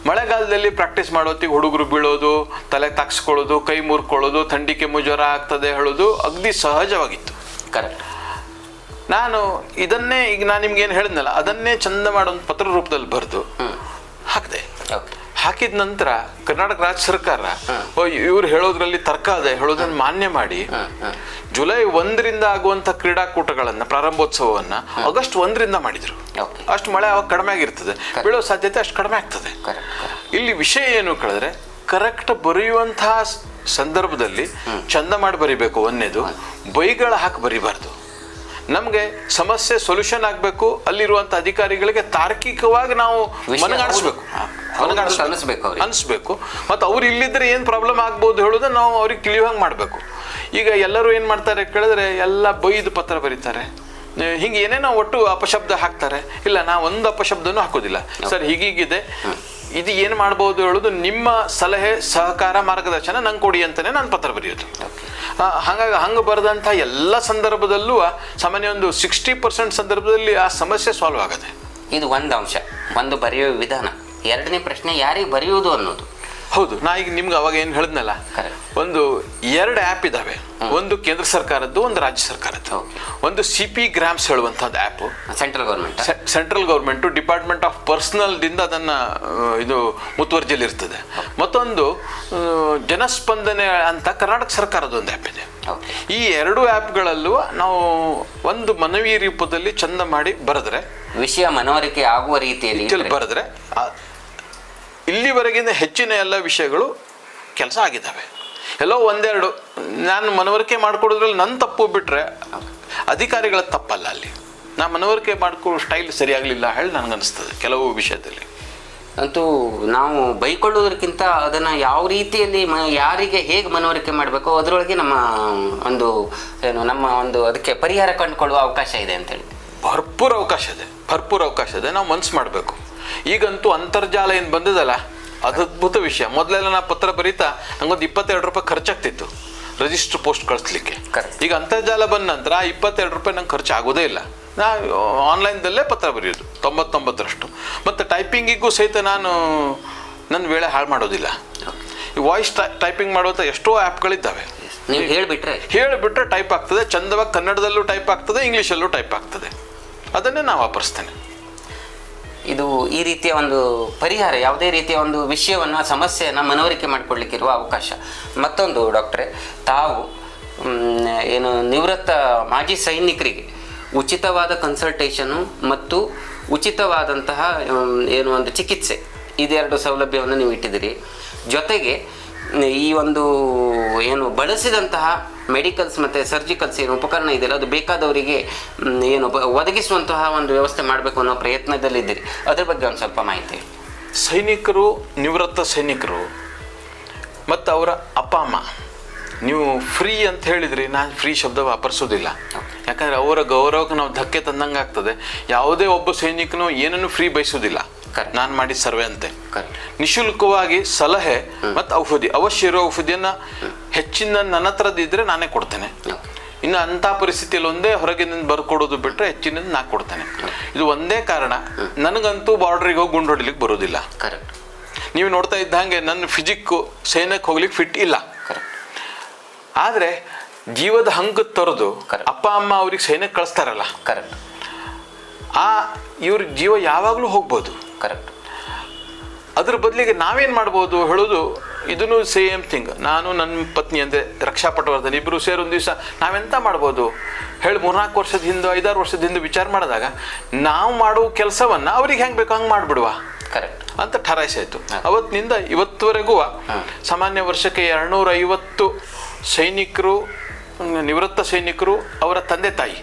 ಮಳೆಗಾಲದಲ್ಲಿ ಪ್ರಾಕ್ಟೀಸ್ ಮಾಡೋತ್ತಿಗೆ ಹುಡುಗರು ಬೀಳೋದು, ತಲೆ ತಾಕ್ಸ್ಕೊಳ್ಳೋದು, ಕೈ ಮುರ್ಕೊಳ್ಳೋದು, ಥಂಡಿ ಕೆಮ್ಮು ಜ್ವರ ಆಗ್ತದೆ ಹೇಳೋದು ಅಗದಿ ಸಹಜವಾಗಿತ್ತು. ಕರೆಕ್ಟ್. ನಾನು ಇದನ್ನೇ ಈಗ ನಾನು ನಿಮ್ಗೆ ಏನು ಹೇಳಿದ್ನಲ್ಲ ಅದನ್ನೇ ಚಂದ ಮಾಡೋ ಪತ್ರ ರೂಪದಲ್ಲಿ ಬರೆದು ಹಾಕಿದೆ. ಓಕೆ. ಹಾಕಿದ ನಂತರ ಕರ್ನಾಟಕ ರಾಜ್ಯ ಸರ್ಕಾರ ಇವ್ರು ಹೇಳೋದ್ರಲ್ಲಿ ತರ್ಕ ಇದೆ ಹೇಳೋದನ್ನ ಮಾನ್ಯ ಮಾಡಿ ಜುಲೈ 1ರಿಂದ ಆಗುವಂತ ಕ್ರೀಡಾಕೂಟಗಳನ್ನ ಪ್ರಾರಂಭೋತ್ಸವವನ್ನ ಆಗಸ್ಟ್ 1ರಿಂದ ಮಾಡಿದ್ರು. ಅಷ್ಟು ಮಳೆ ಅವಾಗ ಕಡಿಮೆ ಆಗಿರ್ತದೆ, ಬೀಳೋ ಸಾಧ್ಯತೆ ಅಷ್ಟು ಕಡಿಮೆ ಆಗ್ತದೆ. ಇಲ್ಲಿ ವಿಷಯ ಏನು ಕೇಳಿದ್ರೆ ಕರೆಕ್ಟ್ ಬರೆಯುವಂತಹ ಸಂದರ್ಭದಲ್ಲಿ ಚಂದ ಮಾಡಿ ಬರಿಬೇಕು. ಒಂದೇದು ಬೈಗಳ ಹಾಕಿ ಬರಿಬಾರ್ದು. ನಮಗೆ ಸಮಸ್ಯೆ ಸೊಲ್ಯೂಷನ್ ಆಗಬೇಕು, ಅಲ್ಲಿರುವಂಥ ಅಧಿಕಾರಿಗಳಿಗೆ ತಾರ್ಕಿಕವಾಗಿ ನಾವು ಮನಗಾಣಿಸ್ಬೇಕು ಅನಿಸ್ಬೇಕು. ಮತ್ತು ಅವ್ರು ಇಲ್ಲಿದ್ರೆ ಏನು ಪ್ರಾಬ್ಲಮ್ ಆಗ್ಬೋದು ಹೇಳೋದನ್ನ ನಾವು ಅವ್ರಿಗೆ ತಿಳಿಯುವಂಗೆ ಮಾಡಬೇಕು. ಈಗ ಎಲ್ಲರೂ ಏನು ಮಾಡ್ತಾರೆ ಕೇಳಿದ್ರೆ ಎಲ್ಲ ಬೈದು ಪತ್ರ ಬರೀತಾರೆ, ಹಿಂಗೆ ಏನೇನೋ ಒಟ್ಟು ಅಪಶಬ್ದ ಹಾಕ್ತಾರೆ. ಇಲ್ಲ, ನಾ ಒಂದು ಅಪಶಬ್ದನೂ ಹಾಕೋದಿಲ್ಲ ಸರ್, ಹೀಗೀಗಿದೆ, ಇದು ಏನು ಮಾಡ್ಬೋದು ಹೇಳೋದು ನಿಮ್ಮ ಸಲಹೆ ಸಹಕಾರ ಮಾರ್ಗದರ್ಶನ ನಂಗೆ ಕೊಡಿ ಅಂತಲೇ ನಾನು ಪತ್ರ ಬರೆಯೋದು. ಹಾಗಾಗಿ ಹಂಗೆ ಬರೆದಂಥ ಎಲ್ಲ ಸಂದರ್ಭದಲ್ಲೂ ಸಾಮಾನ್ಯ ಒಂದು 60% ಸಂದರ್ಭದಲ್ಲಿ ಆ ಸಮಸ್ಯೆ ಸಾಲ್ವ್ ಆಗುತ್ತೆ. ಇದು ಒಂದು ಅಂಶ, ಒಂದು ಬರೆಯುವ ವಿಧಾನ. ಎರಡನೇ ಪ್ರಶ್ನೆ ಯಾರಿಗೆ ಬರೆಯುವುದು ಅನ್ನೋದು. ಹೌದು, ನಾ ಈಗ ನಿಮ್ಗೆ ಅವಾಗ ಏನು ಹೇಳಿದ್ನಲ್ಲ, ಒಂದು 2 ಆ್ಯಪ್ ಇದ್ದಾವೆ. ಒಂದು ಕೇಂದ್ರ ಸರ್ಕಾರದ್ದು, ಒಂದು ರಾಜ್ಯ ಸರ್ಕಾರದ್ದು. ಒಂದು CP ಗ್ರಾಮ್ಸ್ ಹೇಳುವಂಥದ್ದು app central government department of ಪರ್ಸನಲ್ದಿಂದ ಅದನ್ನು ಇದು ಮುತುವರ್ಜಿಯಲ್ಲಿ ಇರ್ತದೆ. ಮತ್ತೊಂದು ಜನಸ್ಪಂದನೆ ಅಂತ ಕರ್ನಾಟಕ ಸರ್ಕಾರದ ಒಂದು ಆ್ಯಪ್ ಇದೆ. ಈ 2 ಆ್ಯಪ್ಗಳಲ್ಲೂ ನಾವು ಒಂದು ಮನವಿ ರೂಪದಲ್ಲಿ ಚಂದ ಮಾಡಿ ಬರೆದ್ರೆ, ವಿಷಯ ಮನವರಿಕೆ ಆಗುವ ರೀತಿಯಲ್ಲಿ ಬರೆದ್ರೆ ಇಲ್ಲಿವರೆಗಿನ ಹೆಚ್ಚಿನ ಎಲ್ಲ ವಿಷಯಗಳು ಕೆಲಸ ಆಗಿದ್ದಾವೆ. ಎಲ್ಲೋ ಒಂದೆರಡು ನಾನು ಮನವರಿಕೆ ಮಾಡಿಕೊಡೋದ್ರಲ್ಲಿ ನನ್ನ ತಪ್ಪು ಬಿಟ್ಟರೆ ಅಧಿಕಾರಿಗಳ ತಪ್ಪಲ್ಲ. ಅಲ್ಲಿ ನಾ ಮನವರಿಕೆ ಮಾಡ್ಕೊಳ್ಳೋ ಸ್ಟೈಲ್ ಸರಿಯಾಗಲಿಲ್ಲ ಹೇಳಿ ನನಗನ್ನಿಸ್ತದೆ ಕೆಲವು ವಿಷಯದಲ್ಲಿ. ಅಂತೂ ನಾವು ಬೈಕೊಳ್ಳೋದಕ್ಕಿಂತ ಅದನ್ನು ಯಾವ ರೀತಿಯಲ್ಲಿ ಯಾರಿಗೆ ಹೇಗೆ ಮನವರಿಕೆ ಮಾಡಬೇಕು ಅದರೊಳಗೆ ನಮ್ಮ ಒಂದು ಅದಕ್ಕೆ ಪರಿಹಾರ ಕಂಡುಕೊಳ್ಳುವ ಅವಕಾಶ ಇದೆ ಅಂತೇಳಿ. ಭರ್ಪೂರ ಅವಕಾಶ ಇದೆ. ನಾವು ಮನ್ಸು ಮಾಡಬೇಕು. ಈಗಂತೂ ಅಂತರ್ಜಾಲ ಏನು ಬಂದಿದಲ್ಲ, ಅದು ಅದ್ಭುತ ವಿಷಯ. ಮೊದಲೆಲ್ಲ ನಾ ಪತ್ರ ಬರೀತಾ ನಂಗೊಂದು 22 ರೂಪಾಯಿ ಖರ್ಚಾಗ್ತಿತ್ತು ರಿಜಿಸ್ಟರ್ ಪೋಸ್ಟ್ ಕಳಿಸ್ಲಿಕ್ಕೆ. ಈಗ ಅಂತರ್ಜಾಲ ಬಂದ ನಂತರ 22 ರೂಪಾಯಿ ನಂಗೆ ಖರ್ಚು ಆಗೋದೇ ಇಲ್ಲ. ನಾ ಆನ್ಲೈನ್ದಲ್ಲೇ ಪತ್ರ ಬರೆಯೋದು 99%. ಮತ್ತು ಟೈಪಿಂಗಿಗೂ ಸಹಿತ ನಾನು ನನ್ನ ವೇಳೆ ಹಾಳು ಮಾಡೋದಿಲ್ಲ. ಈ ವಾಯ್ಸ್ ಟೈಪಿಂಗ್ ಮಾಡುವಂಥ ಎಷ್ಟೋ ಆ್ಯಪ್ಗಳಿದ್ದಾವೆ. ನೀವು ಹೇಳಿಬಿಟ್ರೆ ಟೈಪ್ ಆಗ್ತದೆ, ಚಂದವಾಗಿ ಕನ್ನಡದಲ್ಲೂ ಟೈಪ್ ಆಗ್ತದೆ, ಇಂಗ್ಲೀಷಲ್ಲೂ ಟೈಪ್ ಆಗ್ತದೆ. ಅದನ್ನೇ ನಾವು ವಾಪರಿಸ್ತೇನೆ. ಇದು ಈ ರೀತಿಯ ಒಂದು ಪರಿಹಾರ, ಯಾವುದೇ ರೀತಿಯ ಒಂದು ವಿಷಯವನ್ನು ಸಮಸ್ಯೆಯನ್ನು ಮನವರಿಕೆ ಮಾಡಿಕೊಳ್ಳಿಕ್ಕಿರುವ ಅವಕಾಶ. ಮತ್ತೊಂದು ಡಾಕ್ಟ್ರೆ, ತಾವು ನಿವೃತ್ತ ಮಾಜಿ ಸೈನಿಕರಿಗೆ ಉಚಿತವಾದ ಕನ್ಸಲ್ಟೇಷನು ಮತ್ತು ಉಚಿತವಾದಂತಹ ಒಂದು ಚಿಕಿತ್ಸೆ, ಇದೆರಡು ಸೌಲಭ್ಯವನ್ನು ನೀವು ಇಟ್ಟಿದ್ದೀರಿ. ಜೊತೆಗೆ ಈ ಒಂದು ಬಳಸಿದಂತಹ ಮೆಡಿಕಲ್ಸ್ ಮತ್ತು ಸರ್ಜಿಕಲ್ಸ್ ಉಪಕರಣ ಇದೆಯಲ್ಲ, ಅದು ಬೇಕಾದವರಿಗೆ ಒದಗಿಸುವಂತಹ ಒಂದು ವ್ಯವಸ್ಥೆ ಮಾಡಬೇಕು ಅನ್ನೋ ಪ್ರಯತ್ನದಲ್ಲಿದ್ದೀರಿ. ಅದ್ರ ಬಗ್ಗೆ ಒಂದು ಸ್ವಲ್ಪ ಮಾಹಿತಿ. ಸೈನಿಕರು, ನಿವೃತ್ತ ಸೈನಿಕರು ಮತ್ತು ಅವರ ಅಪ್ಪ ಅಮ್ಮ, ನೀವು ಫ್ರೀ ಅಂತ ಹೇಳಿದ್ರಿ, ನಾನು ಫ್ರೀ ಶಬ್ದ ವಾಪರಿಸೋದಿಲ್ಲ. ಯಾಕಂದರೆ ಅವರ ಗೌರವಕ್ಕೆ ನಾವು ಧಕ್ಕೆ ತಂದಂಗೆ ಆಗ್ತದೆ. ಯಾವುದೇ ಒಬ್ಬ ಸೈನಿಕನು ಏನನ್ನು ಫ್ರೀ ಬಯಸೋದಿಲ್ಲ. ನಾನು ಮಾಡಿದ ಸರ್ವೆ ಅಂತೆ ನಿಶುಲ್ಕವಾಗಿ ಸಲಹೆ ಮತ್ತು ಔಷಧಿ, ಅವಶ್ಯ ಇರೋ ಔಷಧಿಯನ್ನು ಹೆಚ್ಚಿನ ನನ್ನ ಹತ್ರದಿದ್ದರೆ ನಾನೇ ಕೊಡ್ತೇನೆ. ಇನ್ನು ಅಂಥ ಪರಿಸ್ಥಿತಿಯಲ್ಲಿ ಒಂದೇ ಹೊರಗಿನಿಂದ ಬರ್ಕೊಡೋದು ಬಿಟ್ಟರೆ ಹೆಚ್ಚಿನ ನಾ ಕೊಡ್ತೇನೆ. ಇದು ಒಂದೇ ಕಾರಣ, ನನಗಂತೂ ಬಾರ್ಡ್ರಿಗೆ ಹೋಗಿ ಗುಂಡು ಹೊಡಿಲಿಕ್ಕೆ ಬರೋದಿಲ್ಲ. ನೀವು ನೋಡ್ತಾ ಇದ್ದಂಗೆ ನನ್ನ ಫಿಸಿಕ್ಕು ಸೈನ್ಯಕ್ಕೆ ಹೋಗ್ಲಿಕ್ಕೆ ಫಿಟ್ ಇಲ್ಲ. ಆದರೆ ಜೀವದ ಹಂಗ ತೊರೆದು ಅಪ್ಪ ಅಮ್ಮ ಅವ್ರಿಗೆ ಸೈನ್ಯಕ್ಕೆ ಕಳಿಸ್ತಾರಲ್ಲ, ಇವ್ರ ಜೀವ ಯಾವಾಗಲೂ ಹೋಗ್ಬೋದು. ಅದ್ರ ಬದಲಿಗೆ ನಾವೇನು ಮಾಡ್ಬೋದು ಹೇಳೋದು, ಇದನ್ನು ಸೇಮ್ ಥಿಂಗ್. ನಾನು ನನ್ನ ಪತ್ನಿ ಅಂದರೆ ರಕ್ಷಾ ಪಟವರ್ಧನ್ ಇಬ್ಬರು ಸೇರಿ ಒಂದು ದಿವಸ ನಾವೆಂತ ಮಾಡ್ಬೋದು ಹೇಳಿ 3-4 ವರ್ಷದ ಹಿಂದೆ 5-6 ವರ್ಷದ ಹಿಂದೆ ವಿಚಾರ ಮಾಡಿದಾಗ ನಾವು ಮಾಡುವ ಕೆಲಸವನ್ನು ಅವ್ರಿಗೆ ಹೆಂಗೆ ಬೇಕೋ ಹಂಗೆ ಮಾಡಿಬಿಡುವ ಅಂತ ಠರಾಯಿಸಾಯಿತು. ಅವತ್ತಿನಿಂದ ಇವತ್ತುವರೆಗೂ ಸಾಮಾನ್ಯ ವರ್ಷಕ್ಕೆ 250 ಸೈನಿಕರು, ನಿವೃತ್ತ ಸೈನಿಕರು, ಅವರ ತಂದೆ ತಾಯಿ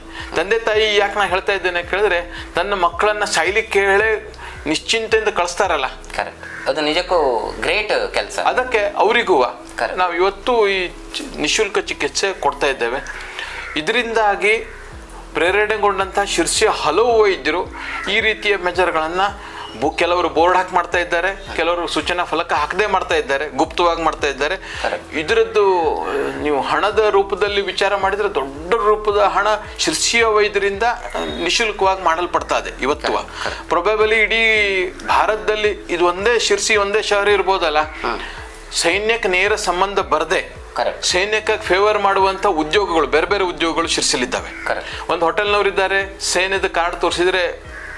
ಯಾಕೆ ನಾನು ಹೇಳ್ತಾ ಇದ್ದೇನೆ ಕೇಳಿದ್ರೆ, ತನ್ನ ಮಕ್ಕಳನ್ನು ಸಾಯ್ಲಿಕ್ಕೆ ಹೇಳೇ ನಿಶ್ಚಿಂತೆಯಿಂದ ಕಳಿಸ್ತಾರಲ್ಲ, ಅದು ನಿಜಕ್ಕೂ ಗ್ರೇಟ್ ಕೆಲಸ. ಅದಕ್ಕೆ ಅವರಿಗೂ ನಾವು ಇವತ್ತು ಈ ನಿಶುಲ್ಕ ಚಿಕಿತ್ಸೆ ಕೊಡ್ತಾ ಇದ್ದೇವೆ. ಇದರಿಂದಾಗಿ ಪ್ರೇರಣೆಗೊಂಡಂಥ ಶಿರ್ಸಿಯ ಹಲವು ವೈದ್ಯರು ಈ ರೀತಿಯ ಮೆಜರ್ಗಳನ್ನು ಕೆಲವರು ಬೋರ್ಡ್ ಹಾಕಿ ಮಾಡ್ತಾ ಇದ್ದಾರೆ, ಕೆಲವರು ಸೂಚನಾ ಫಲಕ ಹಾಕದೆ ಮಾಡ್ತಾ ಇದ್ದಾರೆ, ಗುಪ್ತವಾಗಿ ಮಾಡ್ತಾ ಇದ್ದಾರೆ. ಇದರದ್ದು ನೀವು ಹಣದ ರೂಪದಲ್ಲಿ ವಿಚಾರ ಮಾಡಿದರೆ ದೊಡ್ಡ ರೂಪದ ಹಣ ಶಿರ್ಸಿಯ ವೈದ್ಯರಿಂದ ನಿಶುಲ್ಕವಾಗಿ ಮಾಡಲ್ಪಡ್ತಾ ಇದೆ ಇವತ್ತು. ಪ್ರೊಬೆಬಲಿ ಇಡೀ ಭಾರತದಲ್ಲಿ ಇದು ಒಂದೇ ಶಿರ್ಸಿ ಒಂದೇ ಶಹರ ಇರ್ಬೋದಲ್ಲ, ಸೈನ್ಯಕ್ಕೆ ನೇರ ಸಂಬಂಧ ಬರದೆ ಸೈನ್ಯಕ್ಕೆ ಫೇವರ್ ಮಾಡುವಂಥ ಉದ್ಯೋಗಗಳು, ಬೇರೆ ಬೇರೆ ಉದ್ಯೋಗಗಳು ಶಿರ್ಸಿಲಿದ್ದಾವೆ. ಒಂದು ಹೋಟೆಲ್ನವರಿದ್ದಾರೆ, ಸೈನ್ಯದ ಕಾರ್ಡ್ ತೋರಿಸಿದ್ರೆ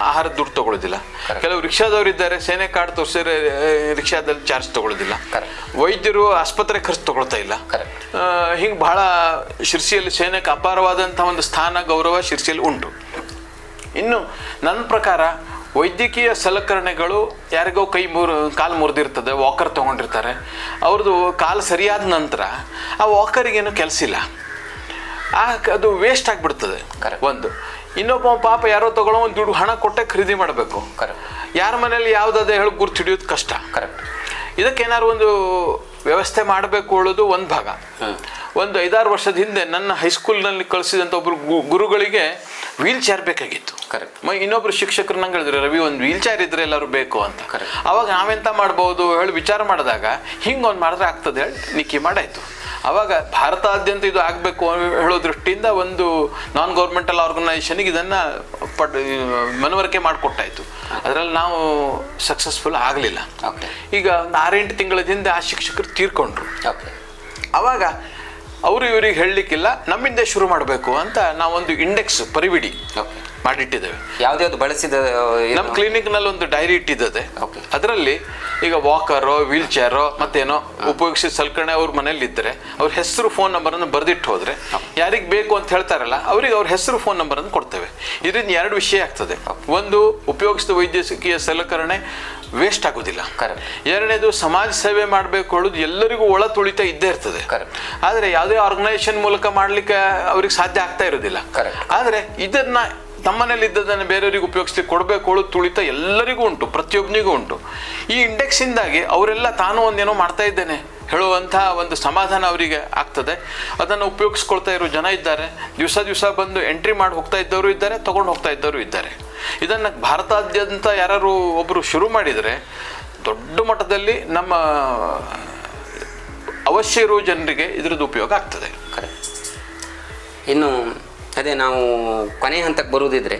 ಆಹಾರದ ದುಡ್ಡು ತಗೊಳ್ಳೋದಿಲ್ಲ. ಕೆಲವು ರಿಕ್ಷಾದವರು ಇದ್ದಾರೆ, ಸೇನೆ ಕಾರ್ಡ್ ತೋರಿಸಿದ್ರೆ ರಿಕ್ಷಾದಲ್ಲಿ ಚಾರ್ಜ್ ತಗೊಳ್ಳೋದಿಲ್ಲ. ವೈದ್ಯರು ಆಸ್ಪತ್ರೆ ಖರ್ಚು ತಗೊಳ್ತಾ ಇಲ್ಲ. ಹಿಂಗೆ ಬಹಳ ಶಿರ್ಸಿಯಲ್ಲಿ ಸೇನೆಗೆ ಅಪಾರವಾದಂಥ ಒಂದು ಸ್ಥಾನ ಗೌರವ ಶಿರ್ಸಿಯಲ್ಲಿ ಉಂಟು. ಇನ್ನು ನನ್ನ ಪ್ರಕಾರ ವೈದ್ಯಕೀಯ ಸಲಕರಣೆಗಳು ಯಾರಿಗೋ ಕಾಲು ಮುರಿದಿರ್ತದೆ, ವಾಕರ್ ತೊಗೊಂಡಿರ್ತಾರೆ, ಅವ್ರದ್ದು ಕಾಲು ಸರಿಯಾದ ನಂತರ ಆ ವಾಕರಿಗೇನು ಕೆಲಸ ಇಲ್ಲ, ಅದು ವೇಸ್ಟ್ ಆಗಿಬಿಡ್ತದೆ ಒಂದು. ಇನ್ನೊಬ್ಬ ಪಾಪ ಯಾರೋ ತಗೊಳ್ಳೋ ಒಂದು ದುಡ್ಡು ಹಣ ಕೊಟ್ಟೆ ಖರೀದಿ ಮಾಡಬೇಕು. ಯಾರ ಮನೇಲಿ ಯಾವುದಾದ ಹೇಳಿ ಗುರ್ತು ಹಿಡಿಯೋದು ಕಷ್ಟ. ಇದಕ್ಕೇನಾದ್ರು ಒಂದು ವ್ಯವಸ್ಥೆ ಮಾಡಬೇಕು ಅನ್ನೋದು ಒಂದು ಭಾಗ. ಒಂದು 5-6 ವರ್ಷದ ಹಿಂದೆ ನನ್ನ ಹೈಸ್ಕೂಲ್ನಲ್ಲಿ ಕಳಿಸಿದಂಥ ಒಬ್ಬರು ಗುರುಗಳಿಗೆ ವೀಲ್ ಚೇರ್ ಬೇಕಾಗಿತ್ತು. ಇನ್ನೊಬ್ರು ಶಿಕ್ಷಕರು ನಂಗೆ ಹೇಳಿದ್ರು, ರವಿ ಒಂದು ವೀಲ್ ಚೇರ್ ಇದ್ರೆ ಎಲ್ಲರೂ ಬೇಕು ಅಂತ. ಅವಾಗ ನಾವೆಂತ ಮಾಡ್ಬೋದು ಹೇಳಿ ವಿಚಾರ ಮಾಡಿದಾಗ ಹಿಂಗೊಂದು ಮಾಡಿದ್ರೆ ಆಗ್ತದೆ ಹೇಳಿ ನಿಕ್ಕಿ ಮಾಡಾಯ್ತು. ಅವಾಗ ಭಾರತಾದ್ಯಂತ ಇದು ಆಗಬೇಕು ಹೇಳೋ ದೃಷ್ಟಿಯಿಂದ ಒಂದು ನಾನ್ ಗೌರ್ಮೆಂಟಲ್ ಆರ್ಗನೈಸೇಷನ್ಗೆ ಇದನ್ನು ಮನವರಿಕೆ ಮಾಡಿಕೊಟ್ಟಾಯಿತು. ಅದರಲ್ಲಿ ನಾವು ಸಕ್ಸಸ್ಫುಲ್ ಆಗಲಿಲ್ಲ. ಈಗ ಒಂದು 6-8 ತಿಂಗಳ ಹಿಂದೆ ಆ ಶಿಕ್ಷಕರು ತೀರ್ಕೊಂಡ್ರು. ಅವಾಗ ಅವರು ಇವರಿಗೆ ಹೇಳಲಿಕ್ಕಿಲ್ಲ, ನಮ್ಮಿಂದ ಶುರು ಮಾಡಬೇಕು ಅಂತ ನಾವೊಂದು ಇಂಡೆಕ್ಸ್ ಪರಿವಿಡಿ ಮಾಡಿಟ್ಟಿದ್ದೇವೆ. ಯಾವ್ದು ಬಳಸಿದ ನಮ್ಮ ಕ್ಲಿನಿಕ್ನಲ್ಲಿ ಒಂದು ಡೈರಿ ಇಟ್ಟಿದ್ದದೆ. ಅದರಲ್ಲಿ ಈಗ ವಾಕರೋ ವೀಲ್ ಚೇರೋ ಮತ್ತೇನೋ ಉಪಯೋಗಿಸಿದ ಸಲಕರಣೆ ಅವ್ರ ಮನೇಲಿ ಇದ್ದರೆ ಅವ್ರ ಹೆಸರು ಫೋನ್ ನಂಬರನ್ನು ಬರೆದಿಟ್ಟು ಹೋದರೆ ಯಾರಿಗೆ ಬೇಕು ಅಂತ ಹೇಳ್ತಾರಲ್ಲ ಅವ್ರಿಗೆ ಅವ್ರ ಹೆಸರು ಫೋನ್ ನಂಬರನ್ನು ಕೊಡ್ತೇವೆ. ಇದರಿಂದ 2 ವಿಷಯ ಆಗ್ತದೆ. ಒಂದು, ಉಪಯೋಗಿಸಿದ ವೈದ್ಯಕೀಯ ಸಲಕರಣೆ ವೇಸ್ಟ್ ಆಗೋದಿಲ್ಲ. ಎರಡನೇದು, ಸಮಾಜ ಸೇವೆ ಮಾಡಬೇಕು ಹೇಳೋದು ಎಲ್ಲರಿಗೂ ಒಳ ತುಳಿತ ಇದ್ದೇ ಇರ್ತದೆ. ಆದರೆ ಯಾವುದೇ ಆರ್ಗನೈಸೇಷನ್ ಮೂಲಕ ಮಾಡಲಿಕ್ಕೆ ಅವ್ರಿಗೆ ಸಾಧ್ಯ ಆಗ್ತಾ ಇರೋದಿಲ್ಲ. ಆದರೆ ಇದನ್ನ ತಮ್ಮನೇಲಿ ಇದ್ದದನ್ನು ಬೇರೆಯವರಿಗೆ ಉಪಯೋಗಿಸ್ಲಿಕ್ಕೆ ಕೊಡಬೇಕು ಹೇಳೋದು ತುಳಿತ ಎಲ್ಲರಿಗೂ ಉಂಟು, ಪ್ರತಿಯೊಬ್ಬನಿಗೂ ಉಂಟು. ಈ ಇಂಡೆಕ್ಸಿಂದಾಗಿ ಅವರೆಲ್ಲ ತಾನು ಒಂದೇನೋ ಮಾಡ್ತಾ ಇದ್ದೇನೆ ಹೇಳುವಂಥ ಒಂದು ಸಮಾಧಾನ ಅವರಿಗೆ ಆಗ್ತದೆ. ಅದನ್ನು ಉಪಯೋಗಿಸ್ಕೊಳ್ತಾ ಇರೋ ಜನ ಇದ್ದಾರೆ. ದಿವಸ ಬಂದು ಎಂಟ್ರಿ ಮಾಡಿ ಹೋಗ್ತಾ ಇದ್ದವರು ಇದ್ದಾರೆ, ತೊಗೊಂಡು ಹೋಗ್ತಾ ಇದ್ದವರು ಇದ್ದಾರೆ. ಇದನ್ನು ಭಾರತಾದ್ಯಂತ ಯಾರು ಒಬ್ಬರು ಶುರು ಮಾಡಿದರೆ ದೊಡ್ಡ ಮಟ್ಟದಲ್ಲಿ ನಮ್ಮ ಅವಶ್ಯ ಇರುವ ಜನರಿಗೆ ಇದರದ್ದು ಉಪಯೋಗ ಆಗ್ತದೆ. ಇನ್ನು ಅದೇ ನಾವು ಕೊನೆ ಹಂತಕ್ಕೆ ಬರುವುದಿದ್ರೆ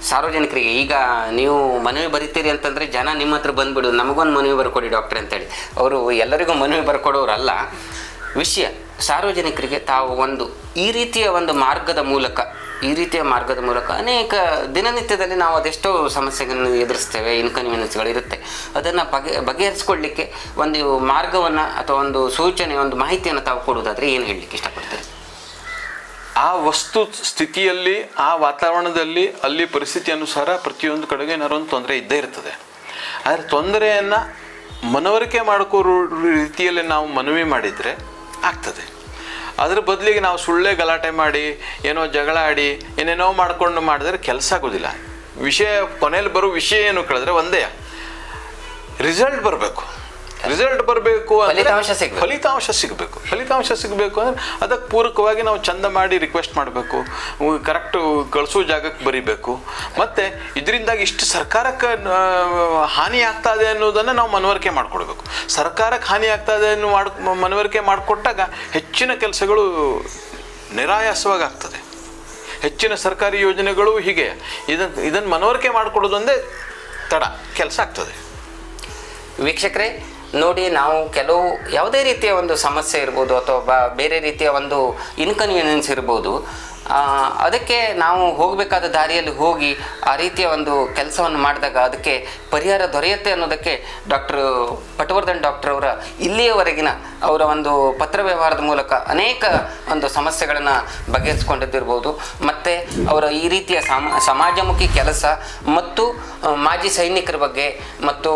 ಸಾರ್ವಜನಿಕರಿಗೆ, ಈಗ ನೀವು ಮನವಿ ಬರೀತೀರಿ ಅಂತಂದರೆ ಜನ ನಿಮ್ಮ ಹತ್ರ ಬಂದುಬಿಡು, ನಮಗೊಂದು ಮನವಿ ಬರ್ಕೊಡಿ ಡಾಕ್ಟ್ರೆ ಅಂತೇಳಿ. ಅವರು ಎಲ್ಲರಿಗೂ ಮನವಿ ಬರ್ಕೊಡೋರಲ್ಲ. ವಿಷಯ ಸಾರ್ವಜನಿಕರಿಗೆ ತಾವು ಒಂದು ಈ ರೀತಿಯ ಮಾರ್ಗದ ಮೂಲಕ ಅನೇಕ ದಿನನಿತ್ಯದಲ್ಲಿ ನಾವು ಅದೆಷ್ಟೋ ಸಮಸ್ಯೆಗಳನ್ನು ಎದುರಿಸ್ತೇವೆ, ಇನ್ಕನ್ವೀನಿಯನ್ಸ್ಗಳಿರುತ್ತೆ. ಅದನ್ನು ಬಗೆಹರಿಸ್ಕೊಳ್ಳಿಕ್ಕೆ ಒಂದು ಮಾರ್ಗವನ್ನು ಅಥವಾ ಒಂದು ಸೂಚನೆ, ಒಂದು ಮಾಹಿತಿಯನ್ನು ತಾವು ಕೊಡೋದಾದರೆ ಏನು ಹೇಳಲಿಕ್ಕೆ ಇಷ್ಟಪಡ್ತಾರೆ? ಆ ವಸ್ತು ಸ್ಥಿತಿಯಲ್ಲಿ, ಆ ವಾತಾವರಣದಲ್ಲಿ, ಅಲ್ಲಿ ಪರಿಸ್ಥಿತಿ ಅನುಸಾರ ಪ್ರತಿಯೊಂದು ಕಡೆಗೆ ಏನಾದ್ರು ಒಂದು ತೊಂದರೆ ಇದ್ದೇ ಇರ್ತದೆ. ಆದರೆ ತೊಂದರೆಯನ್ನು ಮನವರಿಕೆ ಮಾಡ್ಕೋರೋ ರೀತಿಯಲ್ಲಿ ನಾವು ಮನವಿ ಮಾಡಿದರೆ ಆಗ್ತದೆ. ಅದ್ರ ಬದಲಿಗೆ ನಾವು ಸುಳ್ಳೇ ಗಲಾಟೆ ಮಾಡಿ, ಏನೋ ಜಗಳ ಆಡಿ, ಏನೇನೋ ಮಾಡಿಕೊಂಡು ಮಾಡಿದ್ರೆ ಕೆಲಸ ಆಗೋದಿಲ್ಲ. ವಿಷಯ ಕೊನೆಯಲ್ಲಿ ಬರೋ ವಿಷಯ ಏನು ಕೇಳಿದ್ರೆ ಒಂದೇ, ರಿಸಲ್ಟ್ ಬರಬೇಕು. ರಿಸಲ್ಟ್ ಬರಬೇಕು ಅಂದರೆ ಫಲಿತಾಂಶ ಸಿಗಬೇಕು ಅಂದರೆ ಅದಕ್ಕೆ ಪೂರಕವಾಗಿ ನಾವು ಚಂದ ಮಾಡಿ ರಿಕ್ವೆಸ್ಟ್ ಮಾಡಬೇಕು, ಕರೆಕ್ಟು ಕಳಿಸೋ ಜಾಗಕ್ಕೆ ಬರೀಬೇಕು. ಮತ್ತು ಇದರಿಂದಾಗಿ ಇಷ್ಟು ಸರ್ಕಾರಕ್ಕೆ ಹಾನಿ ಆಗ್ತಾ ಇದೆ ಅನ್ನೋದನ್ನು ನಾವು ಮನವರಿಕೆ ಮಾಡಿಕೊಡ್ಬೇಕು. ಸರ್ಕಾರಕ್ಕೆ ಹಾನಿ ಆಗ್ತಾ ಇದೆ ಅನ್ನೋ ಮನವರಿಕೆ ಮಾಡಿಕೊಟ್ಟಾಗ ಹೆಚ್ಚಿನ ಕೆಲಸಗಳು ನಿರಾಯಾಸವಾಗಿ ಆಗ್ತದೆ. ಹೆಚ್ಚಿನ ಸರ್ಕಾರಿ ಯೋಜನೆಗಳು ಹೀಗೆ ಇದನ್ನು ಮನವರಿಕೆ ಮಾಡಿಕೊಡೋದೊಂದೇ ತಡ ಕೆಲಸ ಆಗ್ತದೆ. ವೀಕ್ಷಕರೇ ನೋಡಿ, ನಾವು ಕೆಲವು ಯಾವುದೇ ರೀತಿಯ ಒಂದು ಸಮಸ್ಯೆ ಇರ್ಬೋದು ಅಥವಾ ಬೇರೆ ರೀತಿಯ ಒಂದು ಇನ್ಕನ್ವೀನಿಯನ್ಸ್ ಇರ್ಬೋದು, ಅದಕ್ಕೆ ನಾವು ಹೋಗಬೇಕಾದ ದಾರಿಯಲ್ಲಿ ಹೋಗಿ ಆ ರೀತಿಯ ಒಂದು ಕೆಲಸವನ್ನು ಮಾಡಿದಾಗ ಅದಕ್ಕೆ ಪರಿಹಾರ ದೊರೆಯುತ್ತೆ ಅನ್ನೋದಕ್ಕೆ ಡಾಕ್ಟರ್ ಪಟವರ್ಧನ್ ಡಾಕ್ಟರ್ ಅವರ ಇಲ್ಲಿಯವರೆಗಿನ ಅವರ ಒಂದು ಪತ್ರ ವ್ಯವಹಾರದ ಮೂಲಕ ಅನೇಕ ಒಂದು ಸಮಸ್ಯೆಗಳನ್ನು ಬಗೆಹರಿಸ್ಕೊಂಡಿದ್ದಿರ್ಬೋದು. ಮತ್ತು ಅವರ ಈ ರೀತಿಯ ಸಮಾಜಮುಖಿ ಕೆಲಸ ಮತ್ತು ಮಾಜಿ ಸೈನಿಕರ ಬಗ್ಗೆ ಮತ್ತು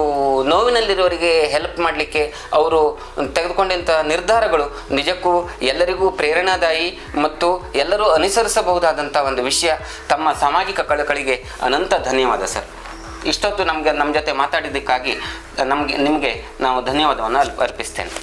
ನೋವಿನಲ್ಲಿರೋರಿಗೆ ಹೆಲ್ಪ್ ಮಾಡಲಿಕ್ಕೆ ಅವರು ತೆಗೆದುಕೊಂಡಂಥ ನಿರ್ಧಾರಗಳು ನಿಜಕ್ಕೂ ಎಲ್ಲರಿಗೂ ಪ್ರೇರಣಾದಾಯಿ ಮತ್ತು ಎಲ್ಲರೂ ಅನುಸರಿಸಬಹುದಾದಂಥ ಒಂದು ವಿಷಯ. ತಮ್ಮ ಸಾಮಾಜಿಕ ಕಳಕಳಿಗೆ ಅನಂತ ಧನ್ಯವಾದ ಸರ್. ಇಷ್ಟೊತ್ತು ನಮ್ಮ ಜೊತೆ ಮಾತಾಡಿದ್ದಕ್ಕಾಗಿ ನಿಮಗೆ ನಾವು ಧನ್ಯವಾದವನ್ನು ಅರ್ಪಿಸ್ತೇನೆ.